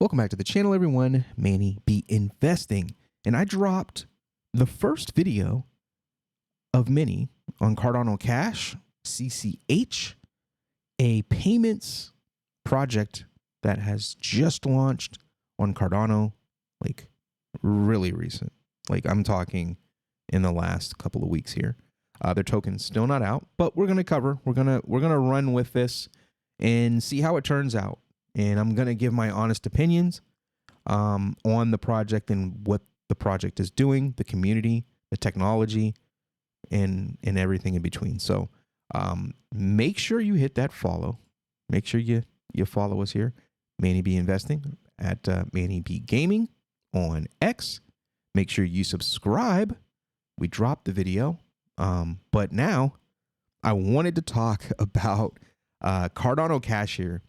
Welcome back to the channel, everyone. Manny be investing. And I dropped the first video of many on Cardano Cash, CCH, a payments project that has just launched on Cardano, like really recent. Like I'm talking in the last couple of weeks here. Their token's still not out, but we're gonna cover. We're gonna run with this and see how it turns out. And I'm going to give my honest opinions on the project and what the project is doing, the community, the technology, and everything in between. So make sure you hit that follow. Make sure you follow us here, Manny B Investing at Manny B Gaming on X. Make sure you subscribe. We dropped the video, but now I wanted to talk about Cardano Cash here.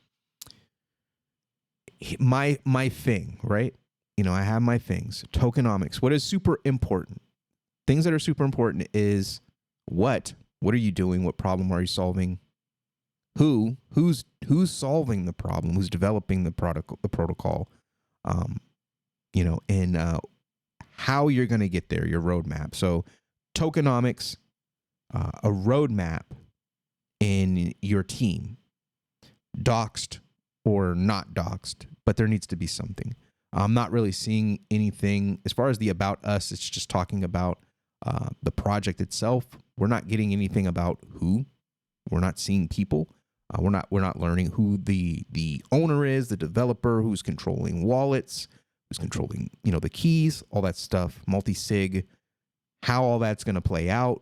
My thing, right? You know, I have my things. Tokenomics. What is super important? Things that are super important is what are you doing? What problem are you solving? Who's solving the problem? Who's developing the protocol? You know, and how you're going to get there, your roadmap. So tokenomics, a roadmap in your team, doxed or not doxed, but there needs to be something. I'm not really seeing anything as far as the about us. It's just talking about the project itself. We're not getting anything about who. We're not seeing people. We're not learning who the owner is, the developer, who's controlling wallets, who's controlling, you know, the keys, all that stuff, multi-sig, how all that's going to play out.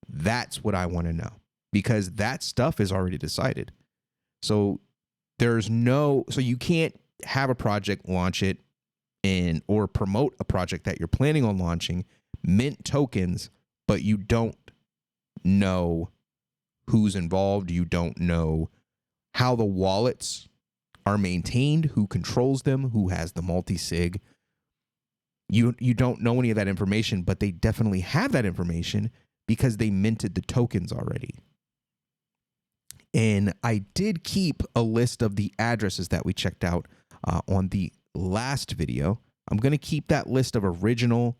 That's what I want to know, because that stuff is already decided. So so you can't have a project, launch it, or promote a project that you're planning on launching, mint tokens, but you don't know who's involved. You don't know how the wallets are maintained, who controls them, who has the multi-sig. You don't know any of that information, but they definitely have that information because they minted the tokens already. And I did keep a list of the addresses that we checked out on the last video. I'm going to keep that list of original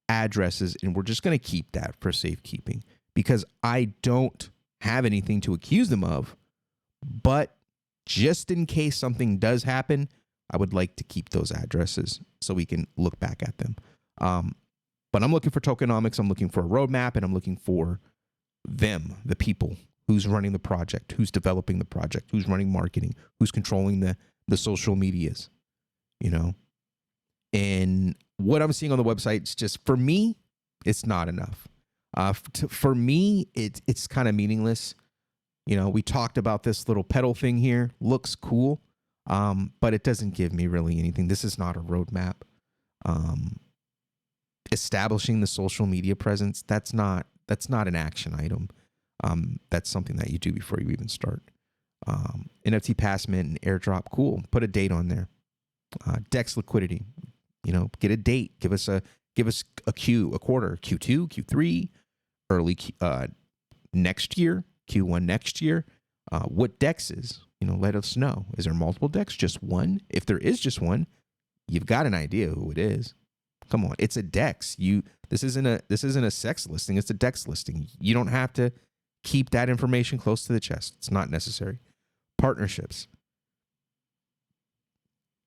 addresses, and we're just going to keep that for safekeeping because I don't have anything to accuse them of. But just in case something does happen, I would like to keep those addresses so we can look back at them. But I'm looking for tokenomics. I'm looking for a roadmap, and I'm looking for them, the people. Who's running the project, who's developing the project, who's running marketing, who's controlling the social medias, you know? And what I'm seeing on the website, it's just, for me, it's not enough. For me, it's kind of meaningless. You know, we talked about this little pedal thing here. Looks cool, but it doesn't give me really anything. This is not a roadmap. Establishing the social media presence, that's not an action item. That's something that you do before you even start. NFT pass mint and airdrop, cool. Put a date on there. DEX liquidity, you know, get a date. Give us a quarter, Q2, Q3, early next year, Q1 next year. What DEX is, you know, let us know. Is there multiple DEX? Just one? If there is just one, you've got an idea who it is. Come on, it's a DEX. This isn't a sex listing. It's a DEX listing. You don't have to keep that information close to the chest. It's not necessary. Partnerships.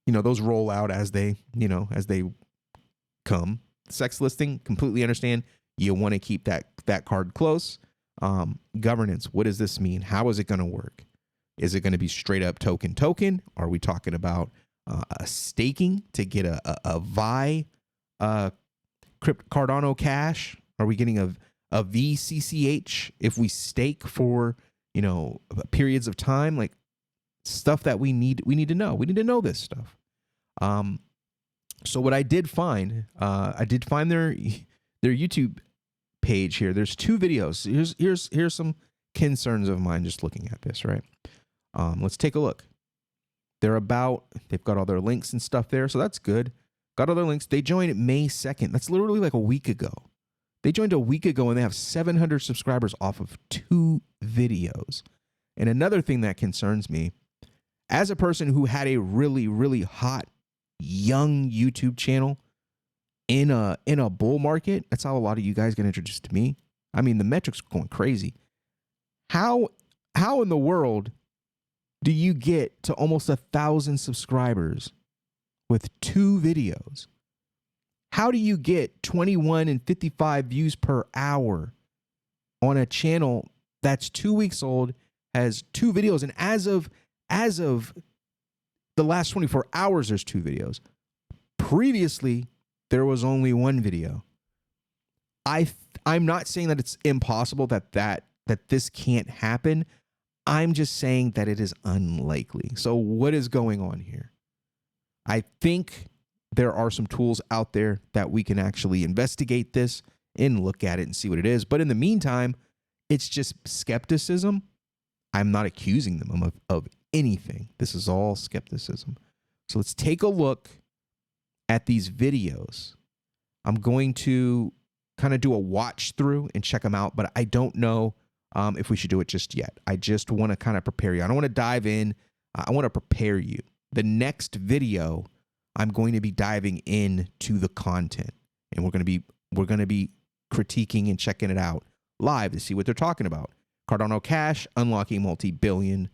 You know, those roll out as they come. Sex listing, completely understand. You want to keep that card close. Governance. What does this mean? How is it going to work? Is it going to be straight up token? Are we talking about a staking to get a VI Cardano Cash? Are we getting a VCCH if we stake for, you know, periods of time? Like stuff that we need to know. We need to know this stuff. So what I did find their YouTube page here. There's two videos. Here's some concerns of mine just looking at this, right? Let's take a look. They've got all their links and stuff there, so that's good. Got all their links. They joined May 2nd. That's literally like a week ago. They joined a week ago and they have 700 subscribers off of 2 videos. And another thing that concerns me, As a person who had a really, really hot young YouTube channel in a bull market, that's how a lot of you guys get introduced to me. I mean, the metrics are going crazy. How in the world do you get to almost 1,000 subscribers with 2 videos? How do you get 21 and 55 views per hour on a channel that's 2 weeks old, has 2 videos, and as of the last 24 hours, there's 2 videos. Previously, there was only 1 video. I'm not saying that it's impossible that this can't happen. I'm just saying that it is unlikely. So what is going on here? I think there are some tools out there that we can actually investigate this and look at it and see what it is. But in the meantime, it's just skepticism. I'm not accusing them of anything. This is all skepticism. So let's take a look at these videos. I'm going to kind of do a watch through and check them out, but I don't know if we should do it just yet. I just want to kind of prepare you. I don't want to dive in. I want to prepare you. The next video, I'm going to be diving into the content, and we're going to be critiquing and checking it out live to see what they're talking about. Cardano Cash unlocking multi-billion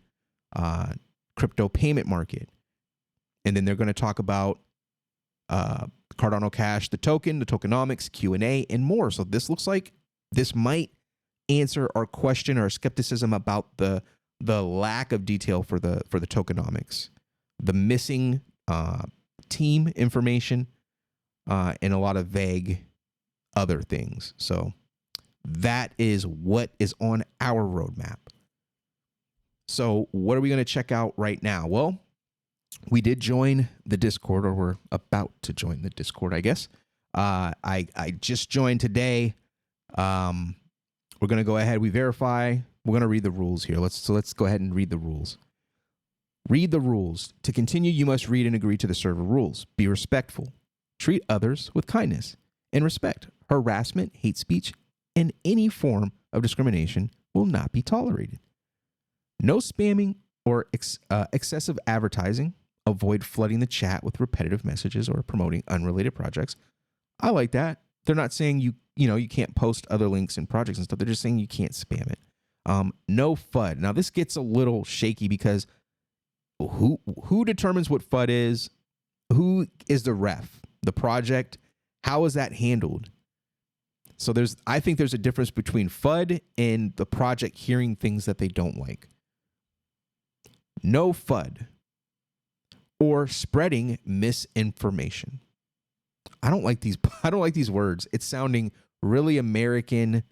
crypto payment market, and then they're going to talk about Cardano Cash, the token, the tokenomics, Q&A, and more. So this looks like this might answer our question, our skepticism about the lack of detail for the tokenomics, the missing team information, and a lot of vague other things. So that is what is on our roadmap. So what are we going to check out right now? Well, we did join the Discord, or we're about to join the Discord, I guess. I just joined today. We're going to go ahead. We verify. We're going to read the rules here. Let's go ahead and read the rules. Read the rules. To continue, you must read and agree to the server rules. Be respectful. Treat others with kindness and respect. Harassment, hate speech, and any form of discrimination will not be tolerated. No spamming or excessive advertising. Avoid flooding the chat with repetitive messages or promoting unrelated projects. I like that. They're not saying you can't post other links and projects and stuff. They're just saying you can't spam it. No FUD. Now this gets a little shaky because who determines what FUD is? Who is the ref? The project? How is that handled? So I think there's a difference between FUD and the project hearing things that they don't like. No FUD or spreading misinformation. I don't like these words. It's sounding really American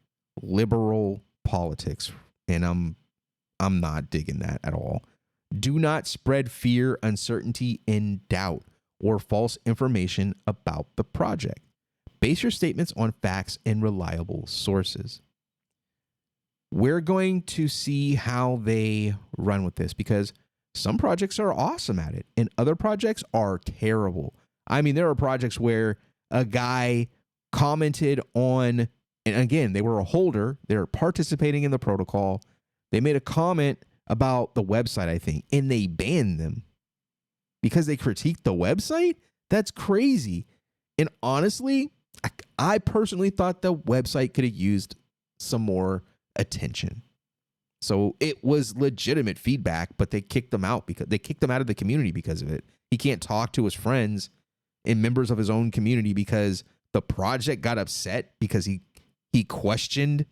liberal politics, and I'm not digging that at all. Do not spread fear, uncertainty, and doubt or false information about the project. Base your statements on facts and reliable sources. We're going to see how they run with this, because some projects are awesome at it and other projects are terrible. I mean, there are projects where a guy commented on, and again, they were a holder, they're participating in the protocol. They made a comment about the website, I think, and they banned them because they critiqued the website. That's crazy. And honestly, I personally thought the website could have used some more attention. So it was legitimate feedback, but they kicked him out because they kicked him out of the community because of it. He can't talk to his friends and members of his own community because the project got upset because he questioned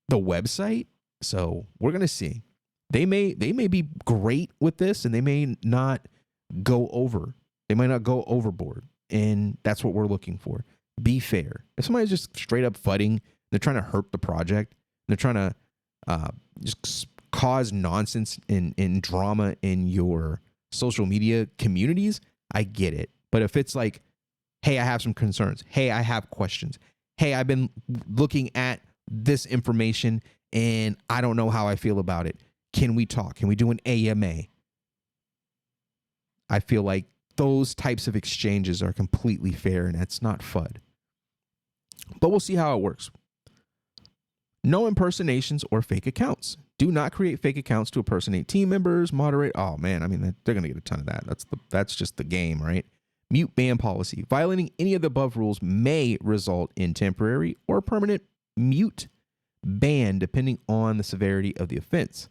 the website. So we're gonna see. They may be great with this, and they may not go over. They might not go overboard, and that's what we're looking for. Be fair. If somebody's just straight up fudding, they're trying to hurt the project, they're trying to just cause nonsense and drama in your social media communities, I get it. But if it's like, hey, I have some concerns. Hey, I have questions. Hey, I've been looking at this information and I don't know how I feel about it. Can we talk? Can we do an AMA? I feel like those types of exchanges are completely fair, and that's not FUD. But we'll see how it works. No impersonations or fake accounts. Do not create fake accounts to impersonate team members, moderate. Oh man, I mean, they're gonna get a ton of that. That's just the game, right? Mute ban policy. Violating any of the above rules may result in temporary or permanent mute ban, depending on the severity of the offense.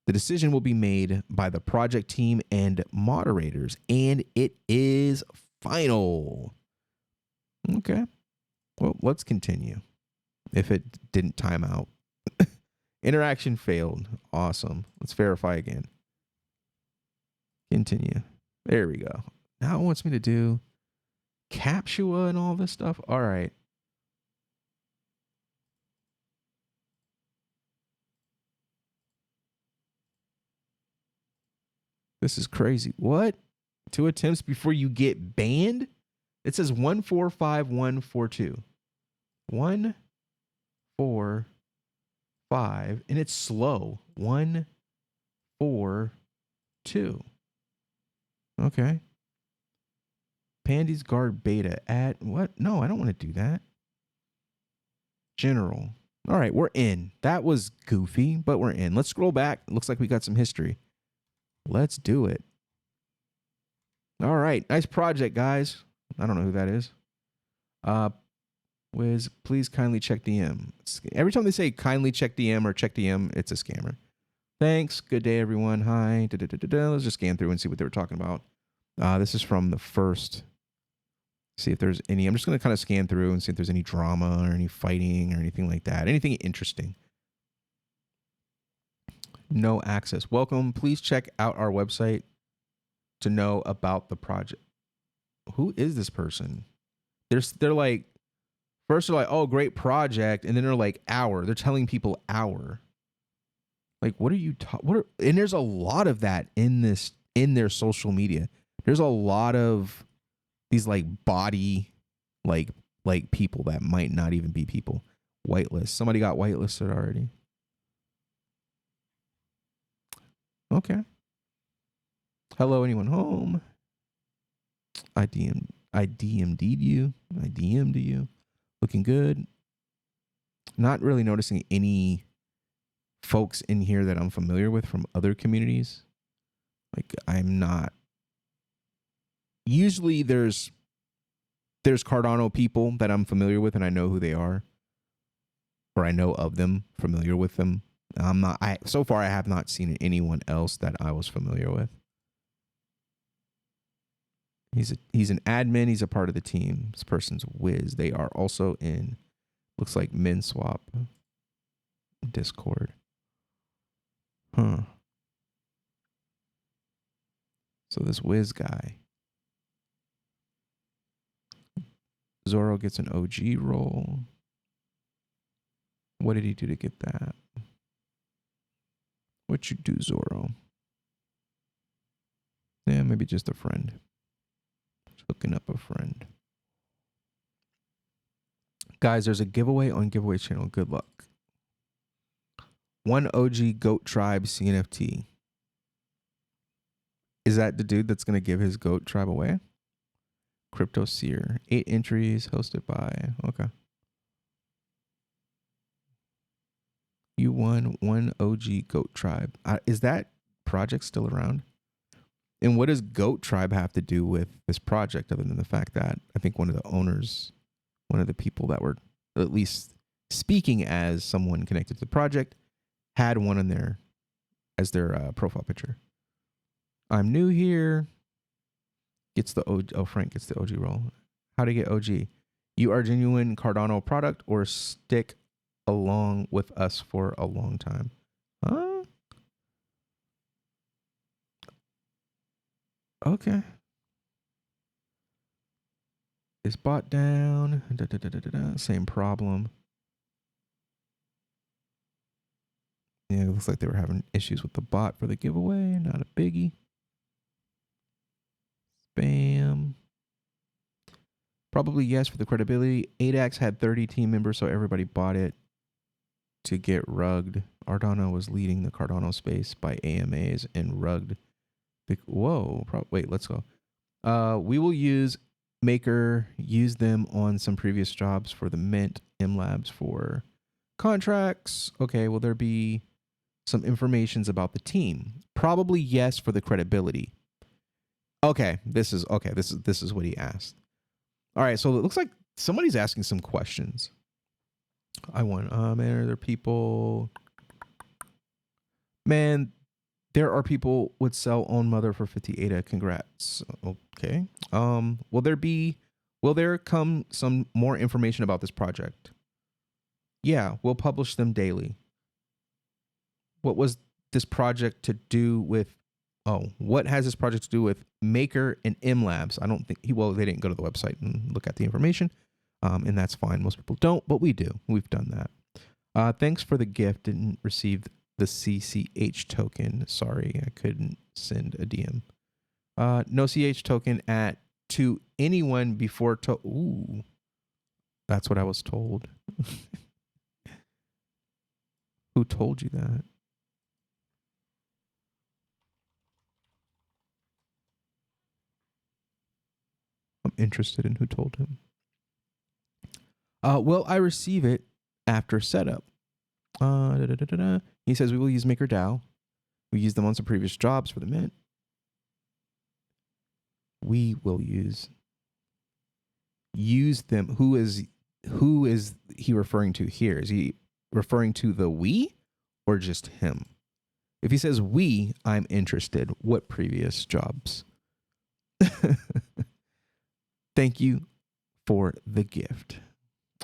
The decision will be made by the project team and moderators, and it is final. Okay. Well, let's continue. If it didn't time out. Interaction failed. Awesome. Let's verify again. Continue. There we go. Now it wants me to do Captcha and all this stuff. All right. This is crazy. What? 2 attempts before you get banned? It says 145142. 1, 4, 5, and it's slow. 1, 4, 2. Okay. Pandy's guard beta at what? No, I don't want to do that. General. All right, we're in. That was goofy, but we're in. Let's scroll back. It looks like we got some history. Let's do it. All right, nice project, guys. I don't know who that is. Wiz, please kindly check DM. Every time they say kindly check DM or check DM, it's a scammer. Thanks. Good day, everyone. Hi. Let's just scan through and see what they were talking about. This is from the first. See if there's any. I'm just going to kind of scan through and see if there's any drama or any fighting or anything like that. Anything interesting. No access. Welcome. Please check out our website to know about the project. Who is this person? They're like, first they're like, oh, great project. And then they're like, hour. They're telling people hour. Like, what are you and there's a lot of that in their social media. There's a lot of these like body, like people that might not even be people. Whitelist. Somebody got whitelisted already. Okay. Hello, anyone home? I DM'd you. I DM'd you. Looking good. Not really noticing any folks in here that I'm familiar with from other communities. Like, I'm not. Usually there's Cardano people that I'm familiar with and I know who they are. Or I know of them, familiar with them. So far I have not seen anyone else that I was familiar with. He's an admin, he's a part of the team. This person's Wiz. They are also in, looks like MinSwap Discord. Huh. So this Wiz guy. Zoro gets an OG roll. What did he do to get that? What you do, Zoro? Yeah, maybe just a friend. Just hooking up a friend. Guys, there's a giveaway on Giveaway channel. Good luck. 1 OG Goat Tribe CNFT. Is that the dude that's going to give his Goat Tribe away? Crypto Seer. 8 entries hosted by. Okay. You won 1 OG Goat Tribe. Is that project still around? And what does Goat Tribe have to do with this project other than the fact that I think one of the owners, one of the people that were at least speaking as someone connected to the project, had one in there as their profile picture. I'm new here. Gets the OG. Oh, Frank gets the OG roll. How to get OG? You are genuine Cardano product or stick along with us for a long time. Huh? Okay. Is bot down? Same problem. Yeah, it looks like they were having issues with the bot for the giveaway. Not a biggie. Spam. Probably yes for the credibility. 8X had 30 team members, so everybody bought it to get rugged. Cardano was leading the Cardano space by AMAs and rugged. Whoa. Wait, let's go. We will use Maker, use them on some previous jobs for the Mint, M Labs for contracts. Okay, will there be some informations about the team. Probably yes for the credibility. Okay, this is what he asked. All right, so it looks like somebody's asking some questions. Man, are there people? Man, there are people would sell own mother for 50 ADA. Congrats. Okay. Will there come some more information about this project? Yeah, we'll publish them daily. What was this project to do with? What has this project to do with Maker and M Labs? I don't think they didn't go to the website and look at the information. And that's fine. Most people don't, but we do. We've done that. Thanks for the gift. Didn't receive the CCH token. Sorry, I couldn't send a DM. No CH token to anyone before Ooh, that's what I was told. Who told you that? I'm interested in who told him. Will I receive it after setup? He says we will use MakerDAO. We used them on some previous jobs for the mint. We will use them. Who is he referring to here? Is he referring to the we or just him? If he says we, I'm interested. What previous jobs? Thank you for the gift.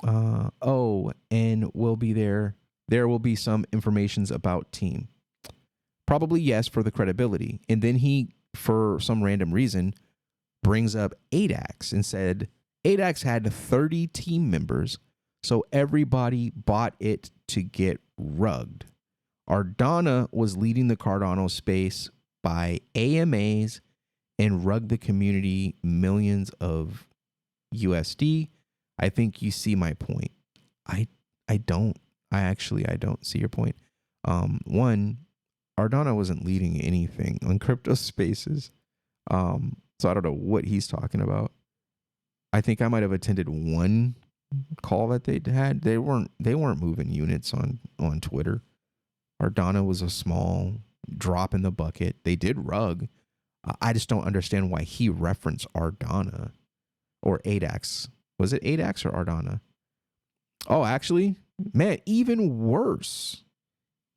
And we'll be there. There will be some informations about team. Probably yes for the credibility. And then he, for some random reason, brings up ADAX and said ADAX had 30 team members, so everybody bought it to get rugged. Ardana was leading the Cardano space by AMAs and rugged the community millions of USD. I think you see my point. I don't see your point. One, Ardana wasn't leading anything on crypto spaces. So I don't know what he's talking about. I think I might have attended one call that they had. They weren't moving units on Twitter. Ardana was a small drop in the bucket. They did rug. I just don't understand why he referenced Ardana or ADAX. Was it ADAX or Ardana? Oh, actually, man, even worse.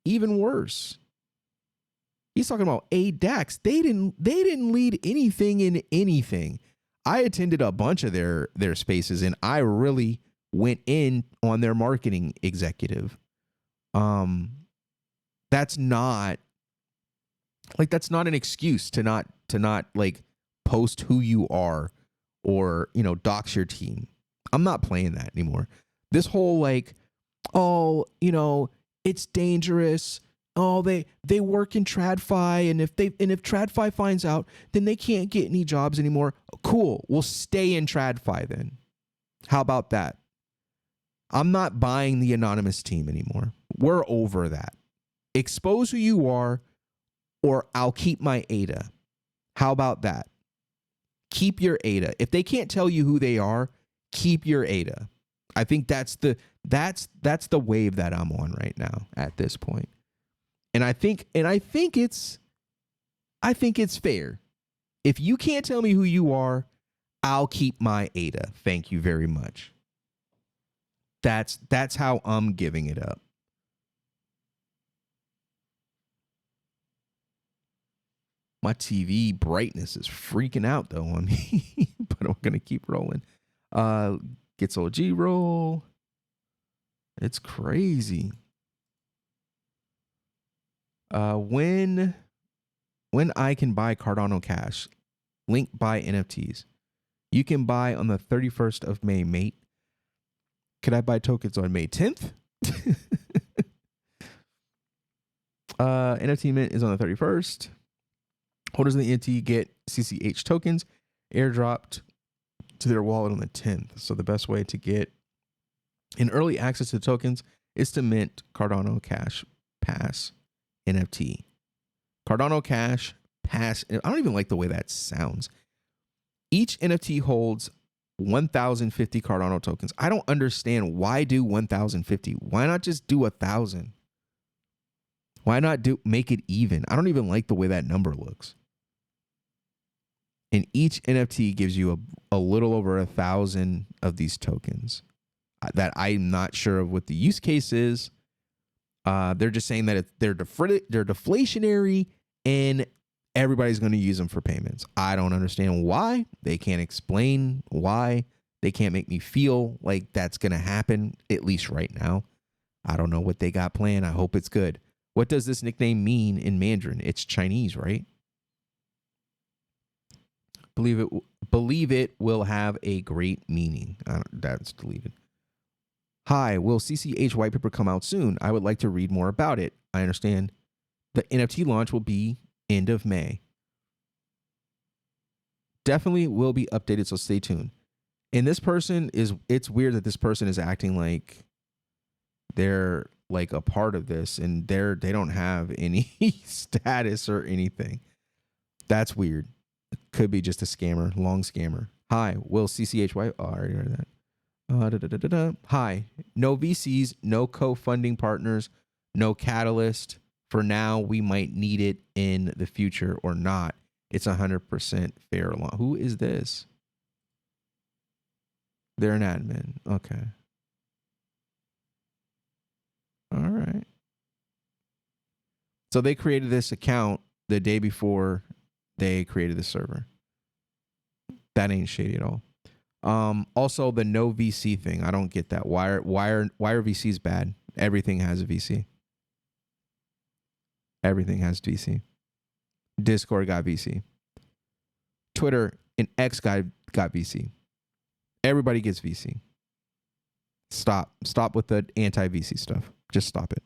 Even worse. He's talking about ADAX. They didn't lead anything in anything. I attended a bunch of their spaces and I really went in on their marketing executive. That's not an excuse to not like post who you are or, dox your team. I'm not playing that anymore. This whole like, it's dangerous. Oh, they work in TradFi, and if TradFi finds out, then they can't get any jobs anymore. Cool, we'll stay in TradFi then. How about that? I'm not buying the anonymous team anymore. We're over that. Expose who you are, or I'll keep my ADA. How about that? Keep your ADA. If they can't tell you who they are, keep your ADA. I think that's the wave that I'm on right now at this point. And I think it's fair. If you can't tell me who you are, I'll keep my ADA. Thank you very much. That's how I'm giving it up. My TV brightness is freaking out though on me, but I'm gonna keep rolling. Gets OG roll. It's crazy. When I can buy Cardano Cash, link buy NFTs. You can buy on the 31st of May, mate. Could I buy tokens on May 10th? NFT mint is on the 31st. Holders of the NFT get CCH tokens airdropped to their wallet on the 10th. So the best way to get an early access to the tokens is to mint Cardano Cash Pass NFT. Cardano Cash Pass. I don't even like the way that sounds. Each NFT holds 1,050 Cardano tokens. I don't understand why do 1,050. Why not just do 1,000? Why not make it even? I don't even like the way that number looks. And each NFT gives you a little over 1,000 of these tokens that I'm not sure of what the use case is. They're just saying that they're deflationary and everybody's going to use them for payments. I don't understand why. They can't explain why. They can't make me feel like that's going to happen, at least right now. I don't know what they got planned. I hope it's good. What does this nickname mean in Mandarin? It's Chinese, right? Believe it will have a great meaning. That's deleted. Hi, will CCH white paper come out soon? I would like to read more about it. I understand the NFT launch will be end of May. Definitely will be updated, so stay tuned. And this person it's weird that this person is acting like they're like a part of this and they don't have any status or anything. That's weird. Could be just a scammer, long scammer. Hi, will CCHY. Oh, I already heard that. Hi, no VCs, no co-funding partners, no catalyst. For now, we might need it in the future or not. It's 100% fair law. Who is this? They're an admin. Okay. All right. So they created this account the day before they created the server. That ain't shady at all. Also the no VC thing. I don't get that. Why are VCs bad? Everything has a VC. Everything has VC. Discord got VC. Twitter and X got VC. Everybody gets VC. Stop with the anti-VC stuff. Just stop it.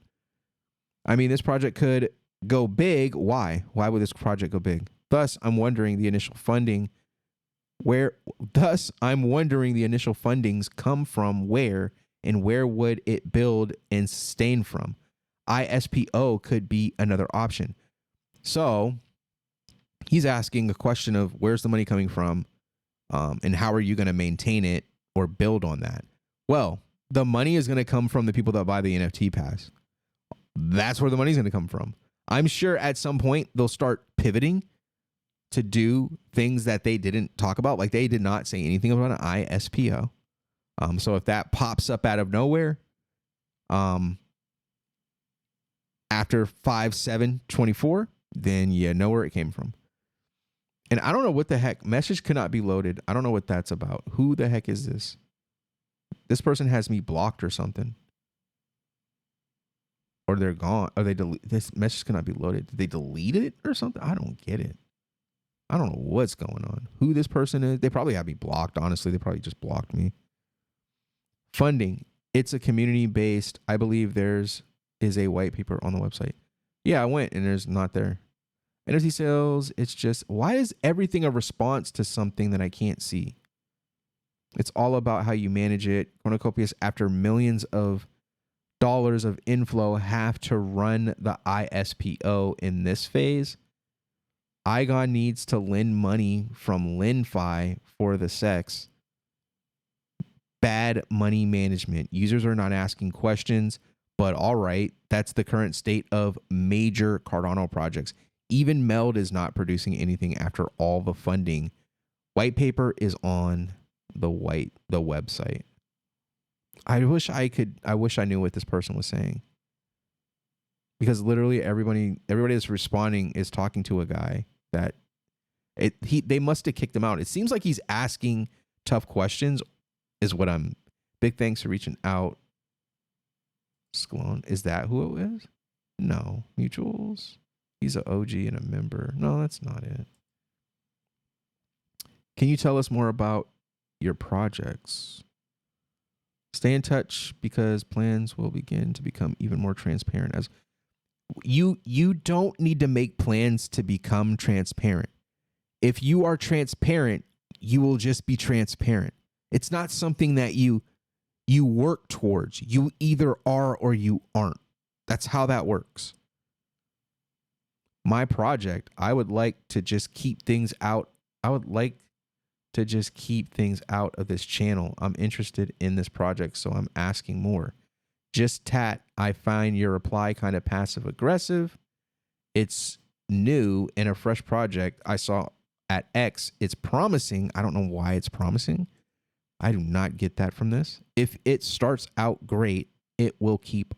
I mean, this project could go big. Why? Why would this project go big? Thus, I'm wondering the initial fundings come from where, and where would it build and sustain from? ISPO could be another option. So he's asking a question of where's the money coming from, and how are you going to maintain it or build on that? Well, the money is going to come from the people that buy the NFT pass. That's where the money's going to come from. I'm sure at some point they'll start pivoting to do things that they didn't talk about. Like they did not say anything about an ISPO. So if that pops up out of nowhere, after 5/7/24, then you know where it came from. And I don't know what the heck. Message cannot be loaded. I don't know what that's about. Who the heck is this? This person has me blocked or something. Or they're gone. Or they delete this message cannot be loaded. Did they delete it or something? I don't get it. I don't know what's going on. Who this person is? They probably have me blocked. Honestly, they probably just blocked me. Funding. It's a community-based. I believe is a white paper on the website. Yeah, I went and there's not there. NFT sales. It's just, why is everything a response to something that I can't see? It's all about how you manage it. Cornucopias, after millions of dollars of inflow, have to run the ISPO in this phase. IGON needs to lend money from LendFi for the sex. Bad money management. Users are not asking questions, but all right, that's the current state of major Cardano projects. Even Meld is not producing anything after all the funding. White paper is on the website. I wish I knew what this person was saying. Because literally everybody that's responding is talking to a guy that they must have kicked him out. It seems like he's asking tough questions is what I'm. Big thanks for reaching out. Sklon. Is that who it is? No. Mutuals. He's an OG and a member. No, that's not it. Can you tell us more about your projects? Stay in touch because plans will begin to become even more transparent. As you don't need to make plans to become transparent. If you are transparent, you will just be transparent. It's not something that you work towards. You either are or you aren't. That's how that works. My project, I would like to just keep things out. I would like to just keep things out of this channel. I'm interested in this project, so I'm asking more. Just Tat, I find your reply kind of passive aggressive. It's new and a fresh project I saw at X. It's promising. I don't know why it's promising. I do not get that from this. If it starts out great, I will keep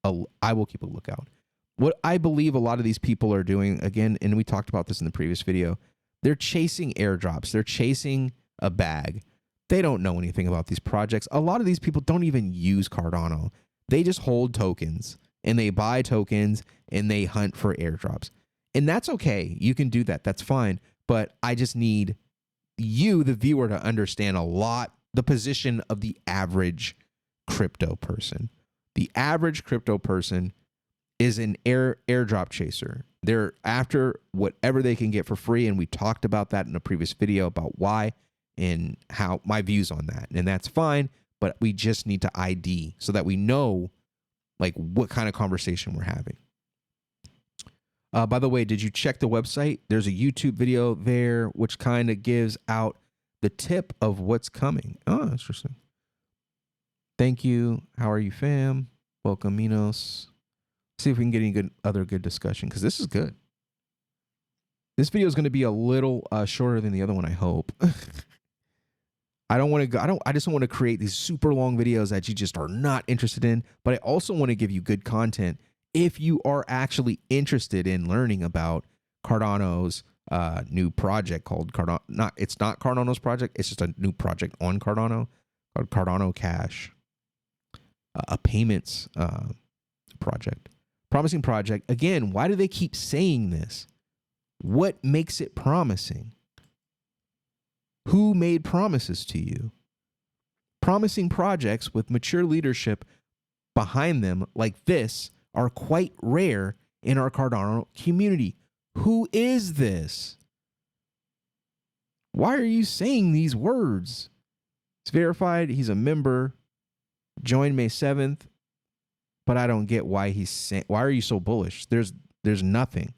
a lookout. What I believe a lot of these people are doing, again, and we talked about this in the previous video, they're chasing airdrops. They're chasing a bag. They don't know anything about these projects. A lot of these people don't even use Cardano. They just hold tokens and they buy tokens and they hunt for airdrops. And that's okay. You can do that. That's fine. But I just need you, the viewer, to understand the position of the average crypto person. The average crypto person is an airdrop chaser. They're after whatever they can get for free. And we talked about that in a previous video about why and how my views on that. And that's fine. But we just need to ID so that we know like what kind of conversation we're having. By the way, did you check the website? There's a YouTube video there which kind of gives out the tip of what's coming. Oh, interesting. Thank you. How are you, fam? Welcome, Minos. See if we can get any other good discussion because this is good. This video is going to be a little shorter than the other one, I hope. I just don't want to create these super long videos that you just are not interested in, but I also want to give you good content if you are actually interested in learning about Cardano's new project called Cardano. It's not Cardano's project. It's just a new project on Cardano called Cardano Cash, a payments project. Promising project. Again, why do they keep saying this? What makes it promising? Who made promises to you? Promising projects with mature leadership behind them like this are quite rare in our Cardano community. Who is this? Why are you saying these words? It's verified. He's a member. Joined May 7th. But I don't get why he's saying. Why are you so bullish? There's nothing.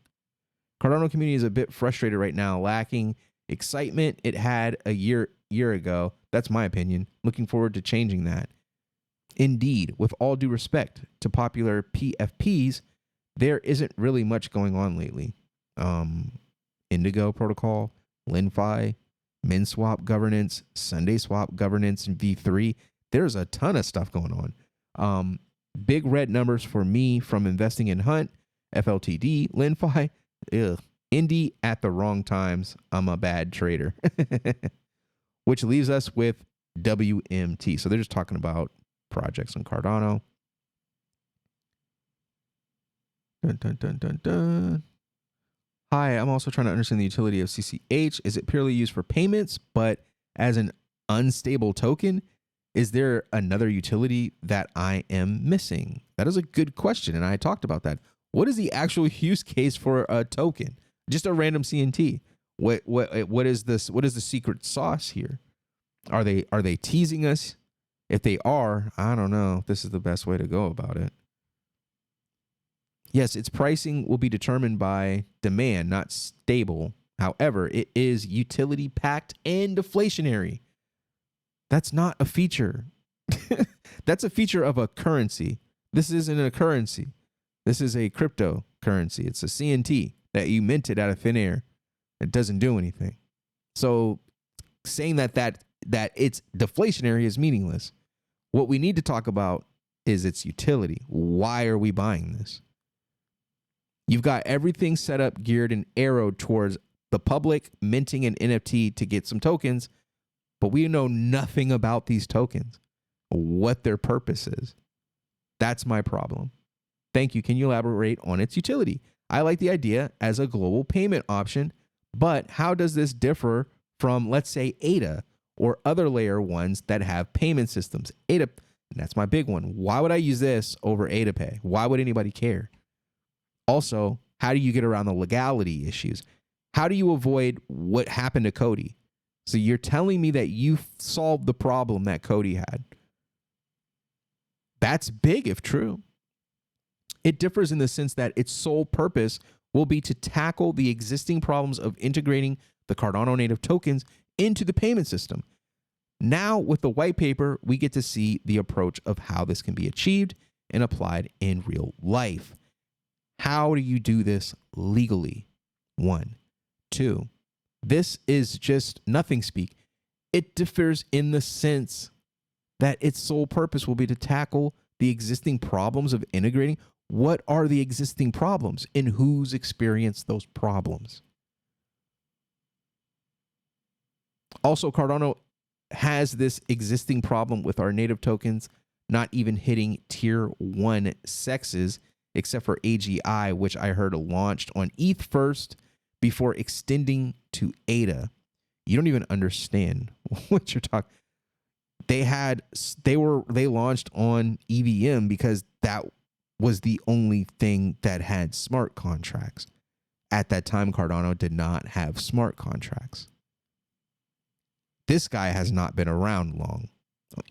Cardano community is a bit frustrated right now, lacking excitement it had a year ago. That's my opinion. Looking forward to changing that. Indeed, with all due respect to popular PFPs, there isn't really much going on lately. Indigo protocol, LinFi, MinSwap governance, Sunday Swap governance, and V3. There's a ton of stuff going on. Big red numbers for me from investing in Hunt, FLTD, LinFi. Indy at the wrong times. I'm a bad trader. Which leaves us with WMT. So they're just talking about projects on Cardano. Dun, dun, dun, dun, dun. Hi, I'm also trying to understand the utility of CCH. Is it purely used for payments, but as an unstable token? Is there another utility that I am missing? That is a good question, and I talked about that. What is the actual use case for a token? Just a random CNT. What is this? What is the secret sauce here? Are they teasing us? If they are, I don't know if this is the best way to go about it. Yes, its pricing will be determined by demand, not stable. However, it is utility packed and deflationary. That's not a feature. That's a feature of a currency. This isn't a currency. This is a cryptocurrency. It's a CNT that you minted out of thin air. It doesn't do anything. So saying that it's deflationary is meaningless. What we need to talk about is its utility. Why are we buying this? You've got everything set up, geared, and arrowed towards the public minting an NFT to get some tokens, but we know nothing about these tokens, what their purpose is. That's my problem. Thank you. Can you elaborate on its utility? I like the idea as a global payment option, but how does this differ from, let's say, ADA or other layer ones that have payment systems? ADA, and that's my big one. Why would I use this over ADA Pay? Why would anybody care? Also, how do you get around the legality issues? How do you avoid what happened to Cody? So you're telling me that you solved the problem that Cody had. That's big if true. It differs in the sense that its sole purpose will be to tackle the existing problems of integrating the Cardano native tokens into the payment system. Now, with the white paper, we get to see the approach of how this can be achieved and applied in real life. How do you do this legally? 1. 2. This is just nothing speak. It differs in the sense that its sole purpose will be to tackle the existing problems of integrating. What are the existing problems and who's experienced those problems? Also, Cardano has this existing problem with our native tokens not even hitting tier 1 sexes, except for AGI, which I heard launched on ETH first before extending to ADA. You don't even understand what you're talking. They launched on EVM because that was the only thing that had smart contracts. At that time, Cardano did not have smart contracts. This guy has not been around long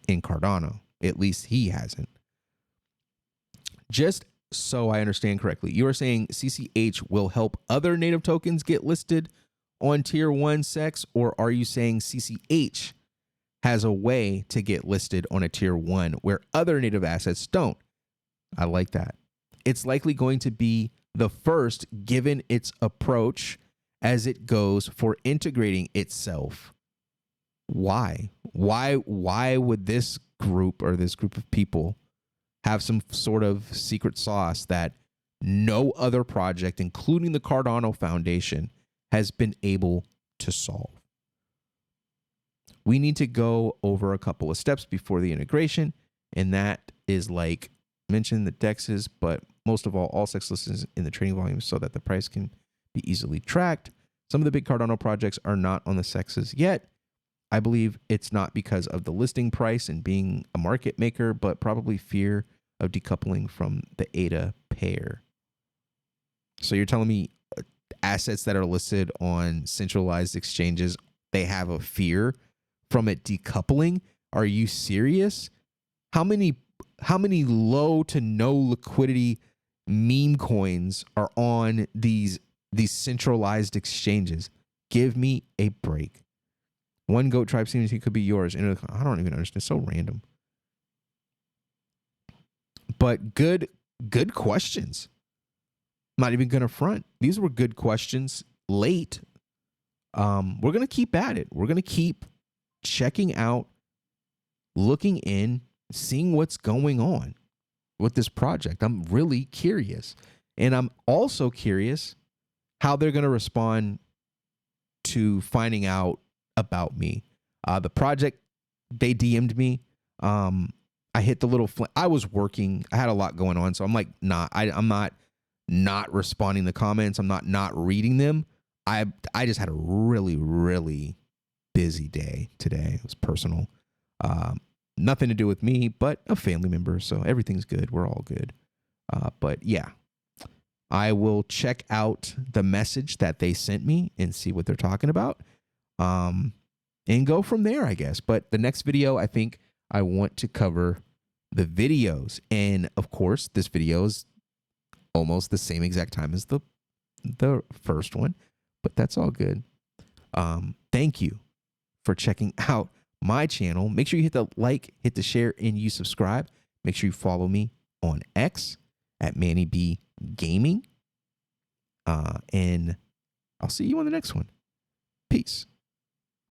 in Cardano. At least he hasn't. Just so I understand correctly, you are saying CCH will help other native tokens get listed on tier 1 sex, or are you saying CCH has a way to get listed on a tier 1 where other native assets don't? I like that. It's likely going to be the first, given its approach as it goes for integrating itself. Why? Why would this group or this group of people have some sort of secret sauce that no other project, including the Cardano Foundation, has been able to solve? We need to go over a couple of steps before the integration, and that is, like mentioned, the DEXs, but most of all sex listings in the trading volume so that the price can be easily tracked. Some of the big Cardano projects are not on the sexes yet. I believe it's not because of the listing price and being a market maker, but probably fear of decoupling from the ADA pair. So you're telling me assets that are listed on centralized exchanges, they have a fear from it decoupling? Are you serious? How many low to no liquidity meme coins are on these centralized exchanges? Give me a break. One goat tribe seems he could be yours. I don't even understand. It's so random. But good questions. I'm not even going to front. These were good questions late. We're going to keep at it. We're going to keep checking out, looking in, seeing what's going on with this project. I'm really curious. And I'm also curious how they're going to respond to finding out about me. The project, they DM'd me. I hit the little I was working. I had a lot going on, so I'm like, I'm not responding to comments. I'm not reading them. I just had a really, really busy day today. It was personal. Nothing to do with me, but a family member, so everything's good. We're all good. But yeah, I will check out the message that they sent me and see what they're talking about. And go from there, I guess. But the next video, I think I want to cover the videos. And of course, this video is almost the same exact time as the first one, but that's all good. Thank you for checking out my channel. Make sure you hit the like, hit the share, and you subscribe. Make sure you follow me on X at Manny B Gaming. And I'll see you on the next one. Peace.